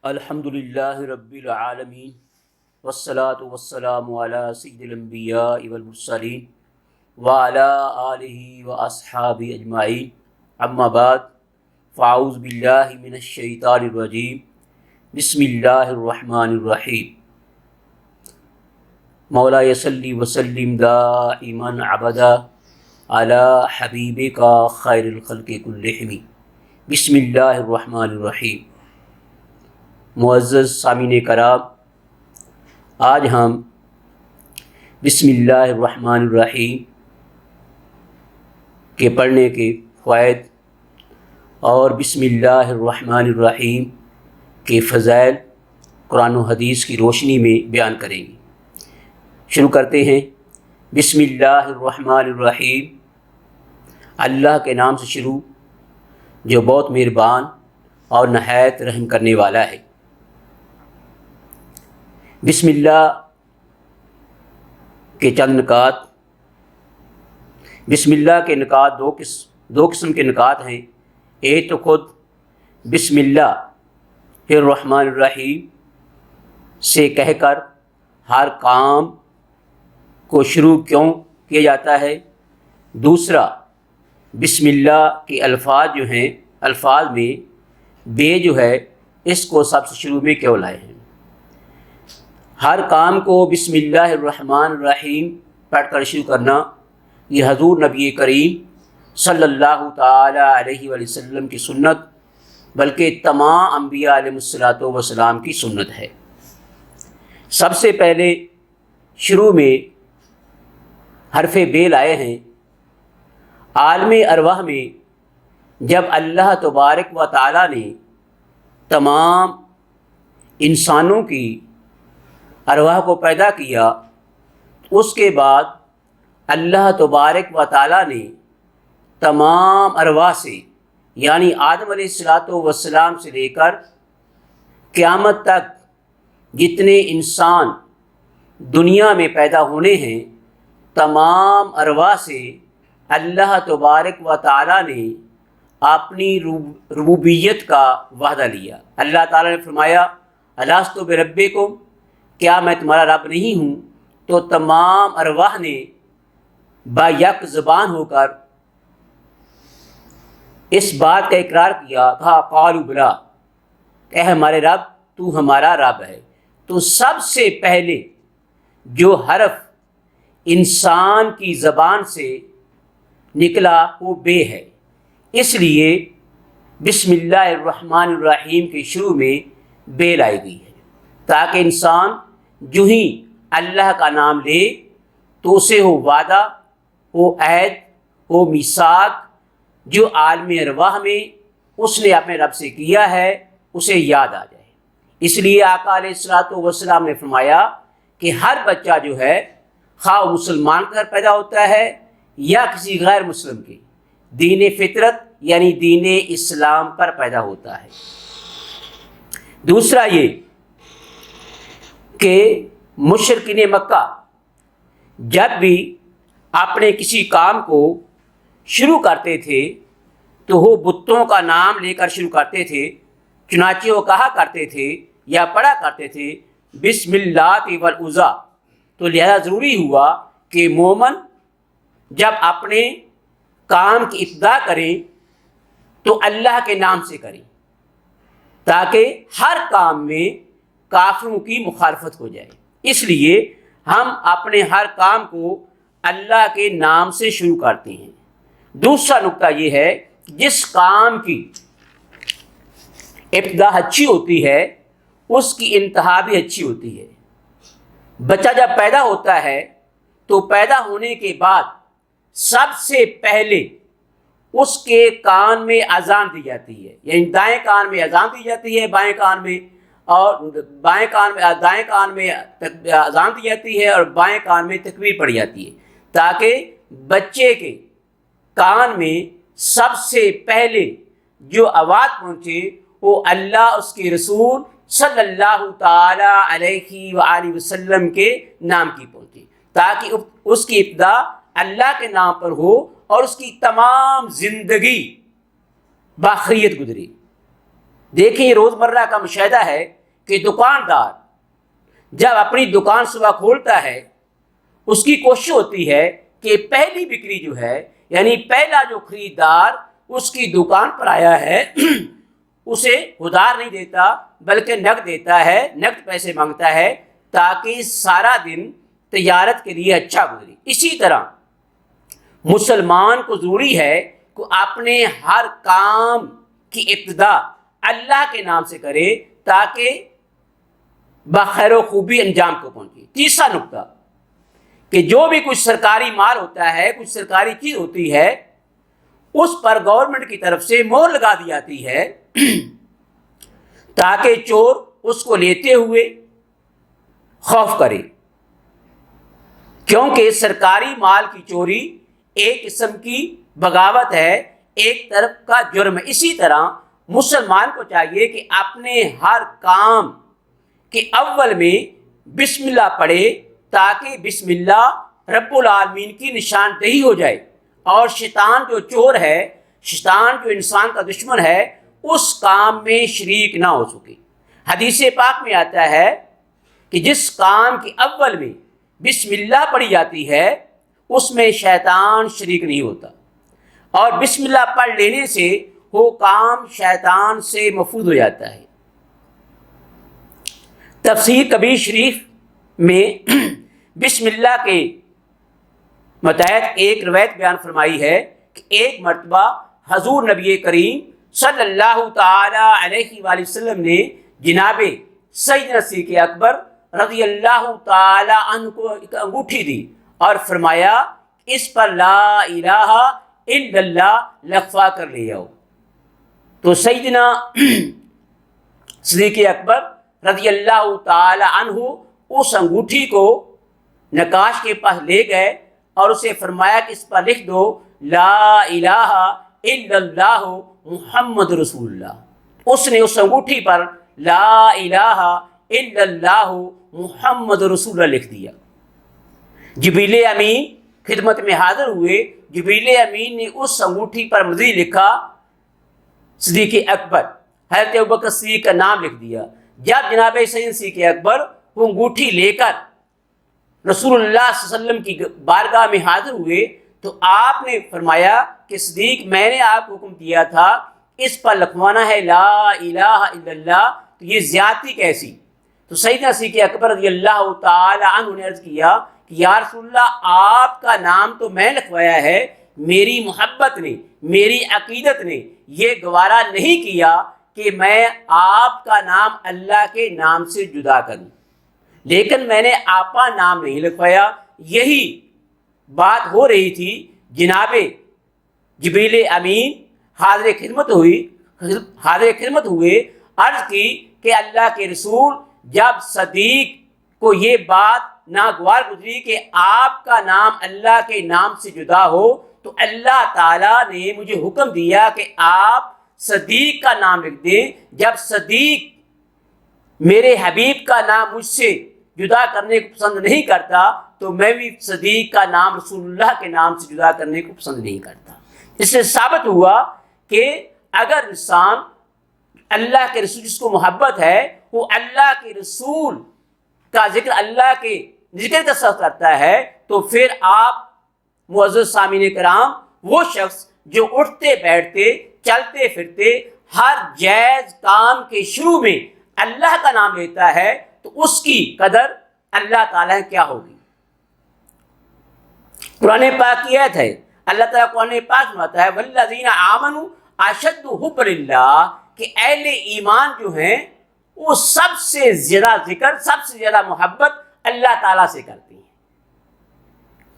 الحمد للہ رب العالمین والصلاة والسلام علی سید الانبیاء والمرسلین وعلی آلہ واصحابہ اجمعین اما بعد فاعوذ باللہ من الشیطان الرجیم بسم اللہ الرحمن الرحیم مولا صلی وسلم دائما ابدا علی حبیبک خیر الخلق کلہم بسم اللہ الرحمن الرحیم۔ معزز سامعین کرام، آج ہم بسم اللہ الرحمن الرحیم کے پڑھنے کے فوائد اور بسم اللہ الرحمن الرحیم کے فضائل قرآن و حدیث کی روشنی میں بیان کریں گے۔ شروع کرتے ہیں۔ بسم اللہ الرحمن الرحیم، اللہ کے نام سے شروع جو بہت مہربان اور نہایت رحم کرنے والا ہے۔ بسم اللہ کے چند نکات۔ بسم اللہ کے نکات دو قسم کے نکات ہیں۔ ایک تو خود بسم اللہ الرحمن الرحیم سے کہہ کر ہر کام کو شروع کیوں کیا جاتا ہے۔ دوسرا، بسم اللہ کے الفاظ جو ہیں، الفاظ میں بے جو ہے اس کو سب سے شروع میں کیوں لائے ہیں۔ ہر کام کو بسم اللہ الرحمن الرحیم پڑھ کر شروع کرنا یہ حضور نبی کریم صلی اللہ تعالی علیہ وآلہ وسلم کی سنت بلکہ تمام انبیاء علیہ الصلوۃ والسلام کی سنت ہے۔ سب سے پہلے شروع میں حرف بے لائے ہیں۔ عالم ارواح میں جب اللہ تبارک و تعالی نے تمام انسانوں کی ارواح کو پیدا کیا، اس کے بعد اللہ تبارک و تعالی نے تمام ارواح سے یعنی آدم علیہ الصلوۃ والسلام سے لے کر قیامت تک جتنے انسان دنیا میں پیدا ہونے ہیں، تمام ارواح سے اللہ تبارک و تعالی نے اپنی ربوبیت کا وعدہ لیا۔ اللہ تعالی نے فرمایا الستو بربکم، کیا میں تمہارا رب نہیں ہوں؟ تو تمام ارواح نے با یک زبان ہو کر اس بات کا اقرار کیا، کہا قالوا بلا، کہ ہمارے رب تو ہمارا رب ہے۔ تو سب سے پہلے جو حرف انسان کی زبان سے نکلا وہ بے ہے، اس لیے بسم اللہ الرحمن الرحیم کے شروع میں بے لائی گئی ہے، تاکہ انسان جو ہی اللہ کا نام لے تو اسے ہو وعدہ، ہو عہد، ہو میثاق جو عالم ارواح میں اس نے اپنے رب سے کیا ہے اسے یاد آ جائے۔ اس لیے آقا علیہ الصلوۃ والسلام نے فرمایا کہ ہر بچہ جو ہے خواہ مسلمان کر پیدا ہوتا ہے یا کسی غیر مسلم کے دین فطرت یعنی دین اسلام پر پیدا ہوتا ہے۔ دوسرا یہ کہ مشرکین مکہ جب بھی اپنے کسی کام کو شروع کرتے تھے تو وہ بتوں کا نام لے کر شروع کرتے تھے، چنانچہ وہ کہا کرتے تھے یا پڑھا کرتے تھے بسم اللہ والعزیٰ۔ تو لہذا ضروری ہوا کہ مومن جب اپنے کام کی ابتدا کریں تو اللہ کے نام سے کریں، تاکہ ہر کام میں کافروں کی مخالفت ہو جائے۔ اس لیے ہم اپنے ہر کام کو اللہ کے نام سے شروع کرتے ہیں۔ دوسرا نقطہ یہ ہے جس کام کی ابتدا اچھی ہوتی ہے اس کی انتہا بھی اچھی ہوتی ہے۔ بچہ جب پیدا ہوتا ہے تو پیدا ہونے کے بعد سب سے پہلے اس کے کان میں اذان دی جاتی ہے، یعنی دائیں کان میں اذان دی جاتی ہے، بائیں کان میں اور دائیں کان میں اذان دی جاتی ہے اور بائیں کان میں تکبیر پڑھی جاتی ہے، تاکہ بچے کے کان میں سب سے پہلے جو آواز پہنچے وہ اللہ اس کے رسول صلی اللہ تعالی علیہ وآلہ وسلم کے نام کی پہنچے، تاکہ اس کی ابتدا اللہ کے نام پر ہو اور اس کی تمام زندگی باخیریت گزری۔ دیکھیں یہ روزمرہ کا مشاہدہ ہے کہ دکاندار جب اپنی دکان صبح کھولتا ہے اس کی کوشش ہوتی ہے کہ پہلی بکری جو ہے یعنی پہلا جو خریدار اس کی دکان پر آیا ہے اسے ادھار نہیں دیتا بلکہ نقد دیتا ہے، نقد پیسے مانگتا ہے تاکہ سارا دن تجارت کے لیے اچھا گزرے۔ اسی طرح مسلمان کو ضروری ہے کہ اپنے ہر کام کی ابتدا اللہ کے نام سے کرے تاکہ بخیر و خوبی انجام کو پہنچے۔ تیسرا نقطہ کہ جو بھی کچھ سرکاری مال ہوتا ہے، کچھ سرکاری چیز ہوتی ہے، اس پر گورنمنٹ کی طرف سے مہر لگا دی جاتی ہے تاکہ چور اس کو لیتے ہوئے خوف کرے، کیونکہ سرکاری مال کی چوری ایک قسم کی بغاوت ہے، ایک طرف کا جرم ہے۔ اسی طرح مسلمان کو چاہیے کہ اپنے ہر کام کے اول میں بسم اللہ پڑھے تاکہ بسم اللہ رب العالمین کی نشاندہی ہو جائے، اور شیطان جو چور ہے، شیطان جو انسان کا دشمن ہے، اس کام میں شریک نہ ہو سکے۔ حدیث پاک میں آتا ہے کہ جس کام کے اول میں بسم اللہ پڑھی جاتی ہے اس میں شیطان شریک نہیں ہوتا، اور بسم اللہ پڑھ لینے سے وہ کام شیطان سے محفوظ ہو جاتا ہے۔ تفسیر کبیر شریف میں بسم اللہ کے متعلق ایک روایت بیان فرمائی ہے کہ ایک مرتبہ حضور نبی کریم صلی اللہ تعالی علیہ وآلہ وسلم نے جناب سیدنا صدیق اکبر رضی اللہ تعالی عنہ کو ایک انگوٹھی دی اور فرمایا اس پر لا الہ الا اللہ لکھوا کر لے آؤ۔ تو سیدنا صدیق اکبر رضی اللہ تعالی عنہ اس انگوٹھی کو نقاش کے پاس لے گئے اور اسے فرمایا کہ اس پر لکھ دو لا الہ الا اللہ محمد رسول اللہ۔ اس نے اس انگوٹھی پر لا الہ الا اللہ محمد رسول اللہ لکھ دیا۔ جبریل امین خدمت میں حاضر ہوئے، جبریل امین نے اس انگوٹھی پر مزید لکھا صدیق اکبر، حضرت ابوبکر صدیق کا نام لکھ دیا۔ جب جناب سیدنا صدیق اکبر وہ انگوٹھی لے کر رسول اللہ صلی اللہ علیہ وسلم کی بارگاہ میں حاضر ہوئے تو آپ نے فرمایا کہ صدیق میں نے آپ کو حکم دیا تھا اس پر لکھوانا ہے لا الہ الا اللہ، تو یہ زیادتی کیسی؟ تو سیدنا صدیق اکبر رضی اللہ تعالی عنہ نے عرض کیا کہ یا رسول اللہ آپ کا نام تو میں لکھوایا ہے، میری محبت نے، میری عقیدت نے یہ گوارا نہیں کیا کہ میں آپ کا نام اللہ کے نام سے جدا کروں، لیکن میں نے آپا نام نہیں لکھوایا۔ یہی بات ہو رہی تھی، جناب جبریل امین حاضر خدمت ہوئے، عرض کی کہ اللہ کے رسول جب صدیق کو یہ بات ناگوار گزری کہ آپ کا نام اللہ کے نام سے جدا ہو تو اللہ تعالیٰ نے مجھے حکم دیا کہ آپ صدیق کا نام لکھ دیں۔ جب صدیق میرے حبیب کا نام مجھ سے جدا کرنے کو پسند نہیں کرتا تو میں بھی صدیق کا نام رسول اللہ کے نام سے جدا کرنے کو پسند نہیں کرتا۔ اس سے ثابت ہوا کہ اگر انسان اللہ کے رسول جس کو محبت ہے وہ اللہ کے رسول کا ذکر اللہ کے ذکر کا ساتھ کرتا ہے تو پھر آپ معزز سامعین کرام وہ شخص جو اٹھتے بیٹھتے چلتے پھرتے ہر جائز کام کے شروع میں اللہ کا نام لیتا ہے تو اس کی قدر اللہ تعالیٰ کیا ہوگی۔ قرآن پاک کی آیت ہے، اللہ تعالیٰ قرآن پاک میں آتا ہے والذین آمنوا اشد حب للہ، کہ اہل ایمان جو ہیں وہ سب سے زیادہ ذکر، سب سے زیادہ محبت اللہ تعالیٰ سے کرتی ہیں۔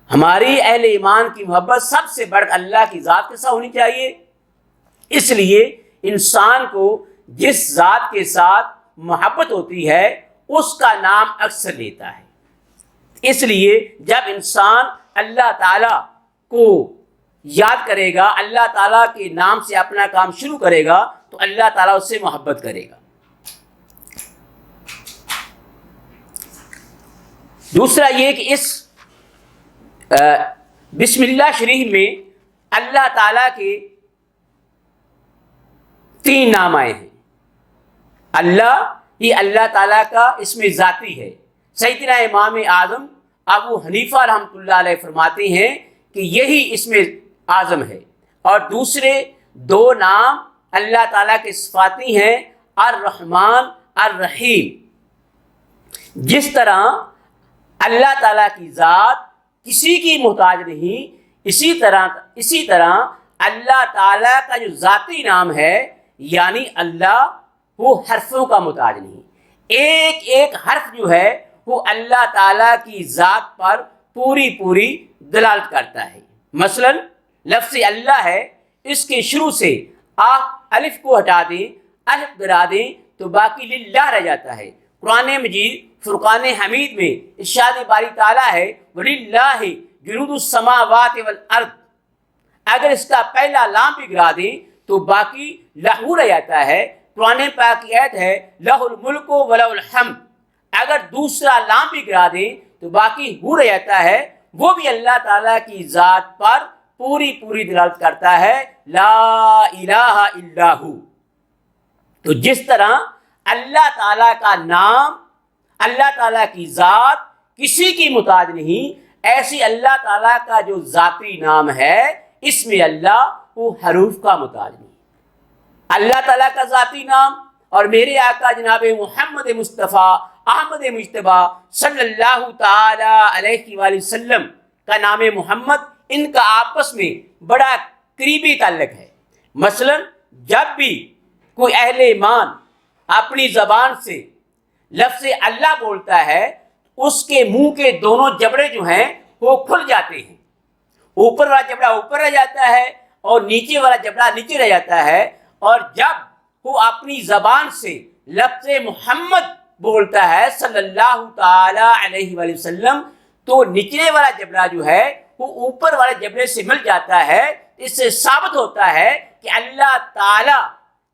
ہماری اہل ایمان کی محبت سب سے بڑھ اللہ کی ذات کے ساتھ ہونی چاہیے۔ اس لیے انسان کو جس ذات کے ساتھ محبت ہوتی ہے اس کا نام اکثر لیتا ہے۔ اس لیے جب انسان اللہ تعالیٰ کو یاد کرے گا، اللہ تعالیٰ کے نام سے اپنا کام شروع کرے گا تو اللہ تعالیٰ اس سے محبت کرے گا۔ دوسرا یہ کہ اس بسم اللہ شریف میں اللہ تعالیٰ کے 3 نام آئے ہیں۔ اللہ یہ اللہ تعالیٰ کا اسم ذاتی ہے۔ سیدنا امام اعظم ابو حنیفہ رحمۃ اللہ علیہ فرماتے ہیں کہ یہی اسم اعظم ہے، اور دوسرے دو نام اللہ تعالیٰ کے صفاتی ہیں، الرحمن الرحیم۔ جس طرح اللہ تعالیٰ کی ذات کسی کی محتاج نہیں، اسی طرح اللہ تعالیٰ کا جو ذاتی نام ہے یعنی اللہ، وہ حرفوں کا محتاج نہیں۔ ایک ایک حرف جو ہے وہ اللہ تعالیٰ کی ذات پر پوری دلالت کرتا ہے۔ مثلا لفظ اللہ ہے، اس کے شروع سے الف کو ہٹا دیں، الف گرا دیں تو باقی للہ رہ جاتا ہے۔ قرآن مجید فرقان حمید میں ارشاد باری تعالیٰ ہے وَلِلَّهِ جُنُودُ السَّمَاوَاتِ وَالْأَرْضِ، اگر اس کا پہلا لام بھی گرا دیں تو باقی لہو رہ جاتا ہے۔ قرآن پاک کی آیت ہے لَهُ الْمُلْكُ وَلَهُ الْحَمْدُ، اگر دوسرا لام بھی گرا دیں تو باقی ہو رہ جاتا ہے۔ وہ بھی اللہ تعالیٰ کی ذات پر پوری دلالت کرتا ہے، لا الہ الا ہو۔ تو جس طرح اللہ تعالیٰ کا نام، اللہ تعالیٰ کی ذات کسی کی محتاج نہیں، ایسی اللہ تعالیٰ کا جو ذاتی نام ہے اس میں اللہ وہ حروف کا محتاج نہیں۔ اللہ تعالیٰ کا ذاتی نام اور میرے آقا جناب محمد مصطفیٰ احمد مجتبیٰ صلی اللہ تعالی علیہ وآلہ وسلم کا نام محمد، ان کا آپس میں بڑا قریبی تعلق ہے۔ مثلا جب بھی کوئی اہل ایمان اپنی زبان سے لفظ اللہ بولتا ہے، اس کے منہ کے دونوں جبڑے جو ہیں وہ کھل جاتے ہیں، اوپر والا جبڑا اوپر رہ جاتا ہے اور نیچے والا جبڑا نیچے رہ جاتا ہے، اور جب وہ اپنی زبان سے لفظ محمد بولتا ہے صلی اللہ تعالی علیہ وآلہ وسلم، تو نچلے والا جبڑا جو ہے وہ اوپر والے جبڑے سے مل جاتا ہے۔ اس سے ثابت ہوتا ہے کہ اللہ تعالی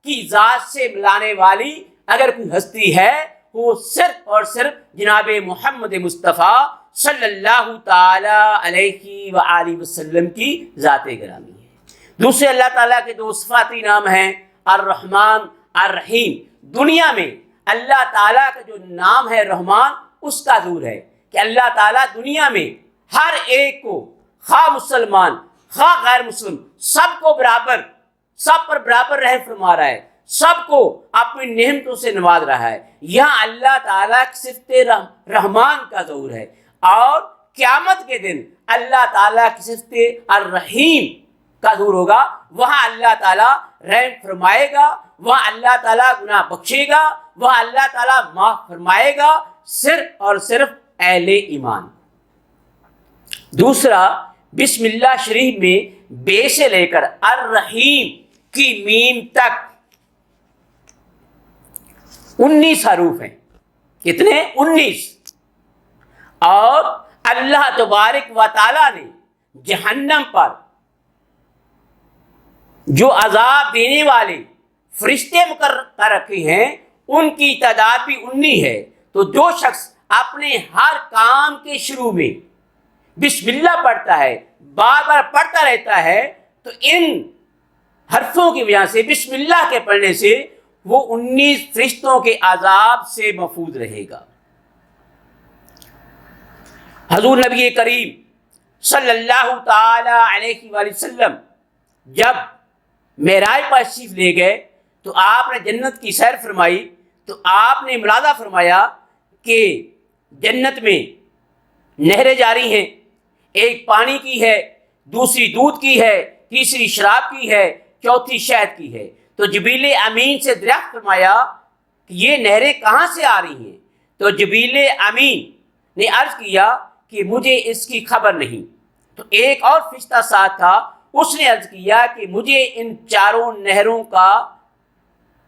کی ذات سے ملانے والی اگر کوئی ہستی ہے وہ صرف اور صرف جناب محمد مصطفیٰ صلی اللہ تعالی علیہ وآلہ وسلم کی ذات گرامی ہے۔ دوسرے اللہ تعالیٰ کے دو صفاتی نام ہیں الرحمن الرحیم۔ دنیا میں اللہ تعالیٰ کا جو نام ہے رحمان، اس کا ظہور ہے کہ اللہ تعالیٰ دنیا میں ہر ایک کو، خواہ مسلمان خواہ غیر مسلم، سب کو برابر، سب پر برابر رحم فرما رہا ہے، سب کو اپنی نعمتوں سے نواز رہا ہے۔ یہاں اللہ تعالیٰ کی صفت رحمان کا ظہور ہے، اور قیامت کے دن اللہ تعالیٰ کی صفت الرحیم کا ظہور ہوگا۔ وہاں اللہ تعالیٰ رحم فرمائے گا، وہاں اللہ تعالیٰ گناہ بخشے گا، وہاں اللہ تعالیٰ معاف فرمائے گا، صرف اور صرف اہل ایمان۔ دوسرا، بسم اللہ شریف میں بے سے لے کر الرحیم کی میم تک 19 حروف ہیں۔ کتنے؟ 19۔ اور اللہ تبارک و تعالیٰ نے جہنم پر جو عذاب دینے والے فرشتے مقرر کر رکھے ہیں ان کی تعداد بھی 19 ہے۔ تو جو شخص اپنے ہر کام کے شروع میں بسم اللہ پڑھتا ہے، بار بار پڑھتا رہتا ہے، تو ان حرفوں کی وجہ سے، بسم اللہ کے پڑھنے سے، وہ 19 فرشتوں کے عذاب سے محفوظ رہے گا۔ حضور نبی کریم صلی اللہ تعالی علیہ وآلہ وسلم جب معراج پر تشریف لے گئے تو آپ نے جنت کی سیر فرمائی، تو آپ نے ملاحظہ فرمایا کہ جنت میں نہریں جاری ہیں، ایک پانی کی ہے، دوسری دودھ کی ہے، تیسری شراب کی ہے، چوتھی شہد کی ہے۔ تو جبریل امین سے دریافت فرمایا کہ یہ نہریں کہاں سے آ رہی ہیں؟ تو جبریل امین نے عرض کیا کہ مجھے اس کی خبر نہیں۔ تو ایک اور فرشتہ ساتھ تھا، اس نے عرض کیا کہ مجھے ان چاروں نہروں کا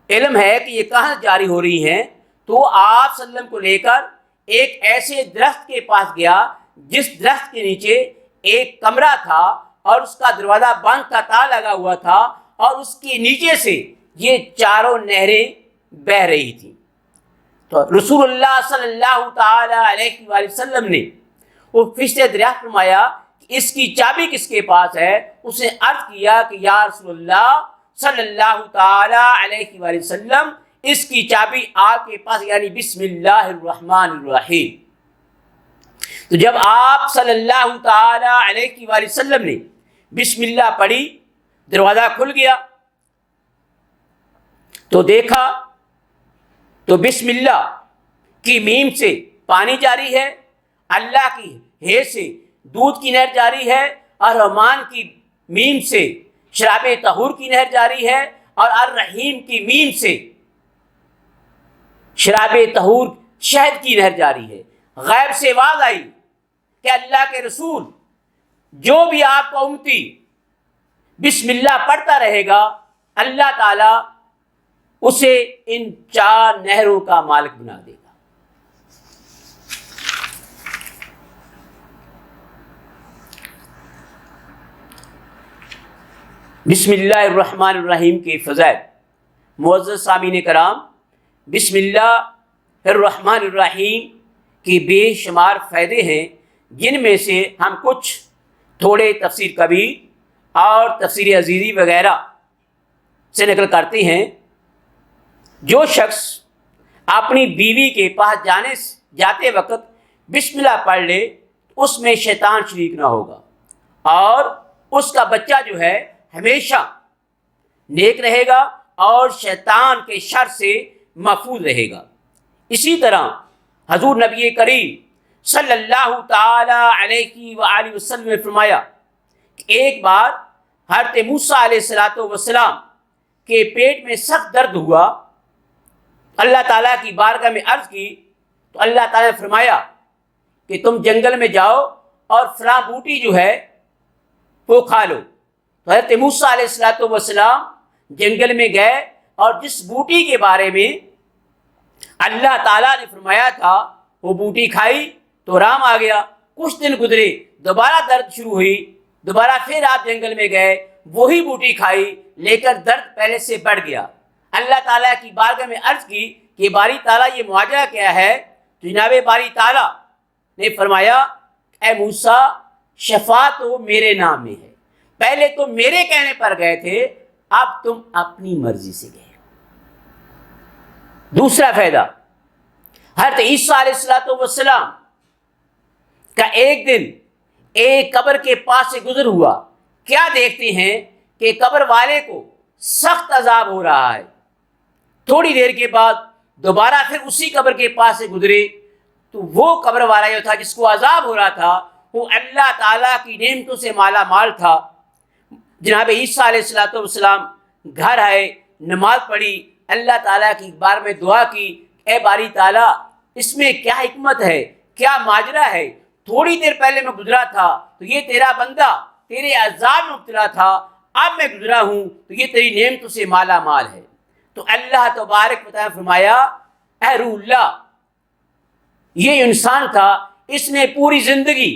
علم ہے کہ یہ کہاں جاری ہو رہی ہیں۔ تو آپ صلی اللہ علیہ وسلم کو لے کر ایک ایسے درخت کے پاس گیا جس درخت کے نیچے ایک کمرہ تھا اور اس کا دروازہ بند کا تالا لگا ہوا تھا، اور اس کے نیچے سے یہ چاروں نہریں بہہ رہی تھیں۔ تو رسول اللہ صلی اللہ تعالی علیہ وآلہ وسلم نے وہ فرشتے دریافت فرمایا کہ اس کی چابی کس کے پاس ہے؟ اس نے عرض کیا کہ یا رسول اللہ صلی اللہ تعالی علیہ وآلہ وسلم، اس کی چابی آپ کے پاس، یعنی بسم اللہ الرحمن الرحیم۔ تو جب آپ صلی اللہ تعالی علیہ وآلہ وسلم نے بسم اللہ پڑھی، دروازہ کھل گیا تو دیکھا تو بسم اللہ کی میم سے پانی جاری ہے، اللہ کی ہے سے دودھ کی نہر جاری ہے، اور رحمان کی میم سے شراب طہور کی نہر جاری ہے، اور الرحیم کی میم سے شراب طہور شہد کی نہر جاری ہے۔ غیب سے آواز آئی کہ اللہ کے رسول، جو بھی آپ کو امتی بسم اللہ پڑھتا رہے گا، اللہ تعالیٰ اسے ان 4 نہروں کا مالک بنا دے گا۔ بسم اللہ الرحمن الرحیم کے فضائل۔ معزز سامعین کرام، بسم اللہ الرحمن الرحیم کے بے شمار فائدے ہیں، جن میں سے ہم کچھ تھوڑے تفسیر کبیر اور تفسیر عزیزی وغیرہ سے نقل کرتے ہیں۔ جو شخص اپنی بیوی کے پاس جاتے وقت بسم اللہ پڑھ لے، اس میں شیطان شریک نہ ہوگا، اور اس کا بچہ جو ہے ہمیشہ نیک رہے گا اور شیطان کے شر سے محفوظ رہے گا۔ اسی طرح حضور نبی کریم صلی اللہ تعالی علیہ وآلہ وسلم نے فرمایا کہ ایک بار حضرت موسیٰ علیہ السلام کے پیٹ میں سخت درد ہوا، اللہ تعالیٰ کی بارگاہ میں عرض کی تو اللہ تعالیٰ نے فرمایا کہ تم جنگل میں جاؤ اور فلاں بوٹی جو ہے وہ کھا لو۔ تو حضرت موسیٰ علیہ السلام جنگل میں گئے، اور جس بوٹی کے بارے میں اللہ تعالیٰ نے فرمایا تھا وہ بوٹی کھائی تو آرام آ گیا۔ کچھ دن گزرے، دوبارہ درد شروع ہوئی، دوبارہ پھر آپ جنگل میں گئے، وہی بوٹی کھائی، لیکن درد پہلے سے بڑھ گیا۔ اللہ تعالیٰ کی بارگاہ میں عرض کی کہ باری تعالیٰ یہ معاجرہ کیا ہے؟ تو جناب باری تعالیٰ نے فرمایا اے موسیٰ، شفا تو میرے نام میں ہے، پہلے تم میرے کہنے پر گئے تھے، اب تم اپنی مرضی سے گئے۔ دوسرا فائدہ، حضرت عیسیٰ علیہ السلام کا ایک دن ایک قبر کے پاس سے گزر ہوا، کیا دیکھتے ہیں کہ قبر والے کو سخت عذاب ہو رہا ہے۔ تھوڑی دیر کے بعد دوبارہ پھر اسی قبر کے پاس سے گزرے تو وہ قبر والا جو تھا جس کو عذاب ہو رہا تھا، وہ اللہ تعالیٰ کی نعمتوں سے مالا مال تھا۔ جناب عیسیٰ علیہ السلام گھر آئے، نماز پڑھی، اللہ تعالیٰ کی بار میں دعا کی، اے باری تعالیٰ اس میں کیا حکمت ہے، کیا ماجرا ہے؟ تھوڑی دیر پہلے میں گزرا تھا تو یہ تیرا بندہ تیرے عذاب میں مبتلا تھا، اب میں گزرا ہوں تو یہ تیری نعمتوں سے مالا مال ہے۔ تو اللہ تبارک و تعالیٰ فرمایا اے روح اللہ، یہ انسان تھا، اس نے پوری زندگی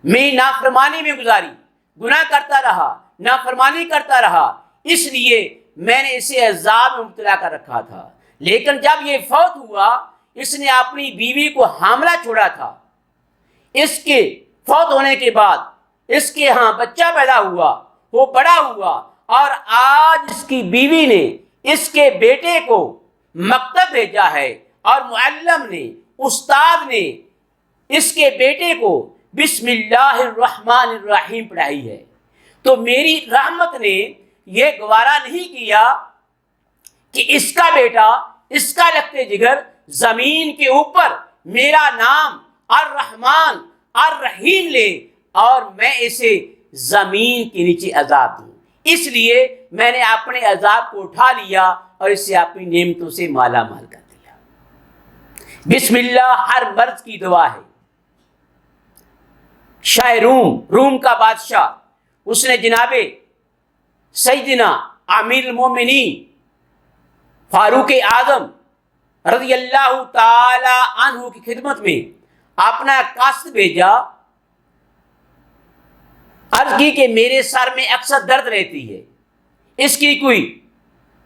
میں نافرمانی میں گزاری، گناہ کرتا رہا، نافرمانی کرتا رہا، اس لیے میں نے اسے عذاب میں مبتلا کر رکھا تھا۔ لیکن جب یہ فوت ہوا، اس نے اپنی بیوی کو حاملہ چھوڑا تھا، اس کے فوت ہونے کے بعد اس کے ہاں بچہ پیدا ہوا، وہ بڑا ہوا، اور آج اس کی بیوی نے اس کے بیٹے کو مکتب بھیجا ہے، اور معلم نے، استاد نے اس کے بیٹے کو بسم اللہ الرحمن الرحیم پڑھائی ہے۔ تو میری رحمت نے یہ گوارا نہیں کیا کہ اس کا بیٹا، اس کا لگتے جگر زمین کے اوپر میرا نام الرحمن الرحیم لے اور میں اسے زمین کے نیچے عذاب دوں، اس لیے میں نے اپنے عذاب کو اٹھا لیا اور اسے اپنی نعمتوں سے مالا مال کر دیا۔ بسم اللہ ہر مرض کی دوا ہے۔ شاہ روم کا بادشاہ، اس نے جناب سیدنا امیر المومنین فاروق اعظم رضی اللہ تعالی عنہ کی خدمت میں اپنا قاصد بھیجا، عرض کی کہ میرے سر میں اکثر درد رہتی ہے، اس کی کوئی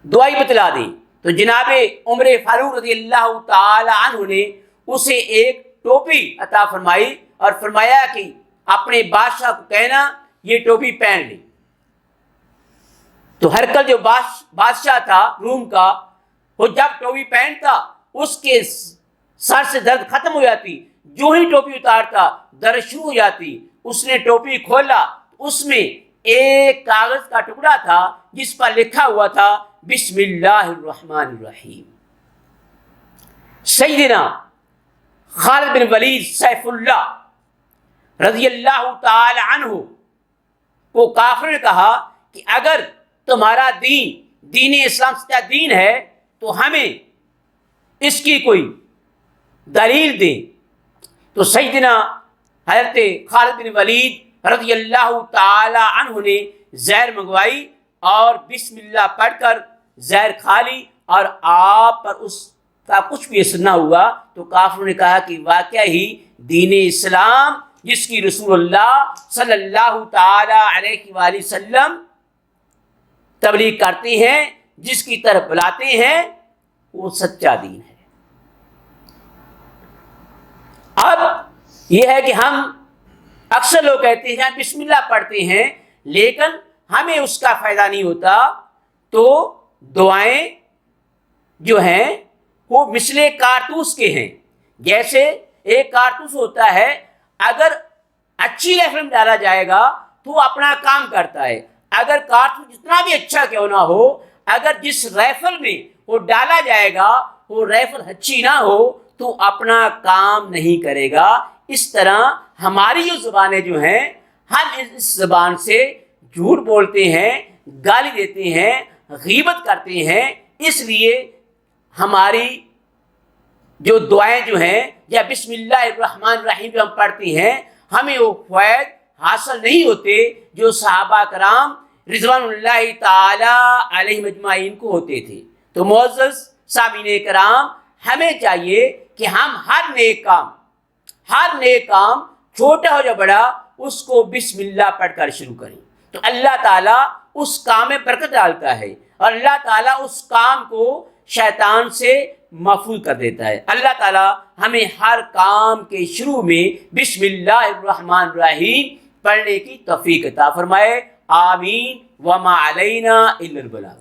دوائی بتلا دیں۔ تو جناب عمر فاروق رضی اللہ تعالی عنہ نے اسے ایک ٹوپی عطا فرمائی اور فرمایا کہ اپنے بادشاہ کو کہنا یہ ٹوپی پہن لے۔ تو ہرقل جو بادشاہ تھا روم کا، وہ جب ٹوپی پہنتا اس کے سر سے درد ختم ہو جاتی، جو ہی ٹوپی اتارتا درد شروع ہو جاتی۔ اس نے ٹوپی کھولا، اس میں ایک کاغذ کا ٹکڑا تھا جس پر لکھا ہوا تھا بسم اللہ الرحمن الرحیم۔ سیدنا خالد بن ولید سیف اللہ رضی اللہ تعالی عنہ کو کافر نے کہا کہ اگر تمہارا دین اسلام سچا دین ہے تو ہمیں اس کی کوئی دلیل دیں۔ تو سیدنا حضرت خالد بن ولید رضی اللہ تعالی عنہ نے زہر منگوائی اور بسم اللہ پڑھ کر زہر کھا لی، اور آپ پر اس کا کچھ بھی اثر نہ ہوا۔ تو کافروں نے کہا کہ واقعہ ہی دین اسلام جس کی رسول اللہ صلی اللہ تعالی علیہ وآلہ وسلم تبلیغ کرتے ہیں، جس کی طرف بلاتے ہیں، وہ سچا دین ہے۔ اب یہ ہے کہ ہم اکثر لوگ کہتے ہیں بسم اللہ پڑھتے ہیں لیکن ہمیں اس کا فائدہ نہیں ہوتا، تو دعائیں جو ہیں وہ مثل کارتوس کے ہیں۔ جیسے ایک کارتوس ہوتا ہے، اگر اچھی ریفل میں ڈالا جائے گا تو اپنا کام کرتا ہے، اگر کارتوس جتنا بھی اچھا کیوں نہ ہو، اگر جس ریفل میں وہ ڈالا جائے گا وہ ریفل اچھی نہ ہو تو اپنا کام نہیں کرے گا۔ اس طرح ہماری جو زبانیں جو ہیں، ہم اس زبان سے جھوٹ بولتے ہیں، گالی دیتے ہیں، غیبت کرتے ہیں، اس لیے ہماری جو دعائیں جو ہیں یا بسم اللہ الرحمن الرحیم جو ہم پڑھتے ہیں، ہمیں وہ فوائد حاصل نہیں ہوتے جو صحابہ کرام رضوان اللہ تعالی علیہم اجمعین کو ہوتے تھے۔ تو معزز سامعین کرام، ہمیں چاہیے کہ ہم ہر نیک کام چھوٹا ہو یا بڑا اس کو بسم اللہ پڑھ کر شروع کریں، تو اللہ تعالیٰ اس کام میں برکت ڈالتا ہے، اور اللہ تعالیٰ اس کام کو شیطان سے محفوظ کر دیتا ہے۔ اللہ تعالیٰ ہمیں ہر کام کے شروع میں بسم اللہ الرحمن الرحیم پڑھنے کی توفیق عطا فرمائے۔ آمین۔ وما علینا الا البلاغ۔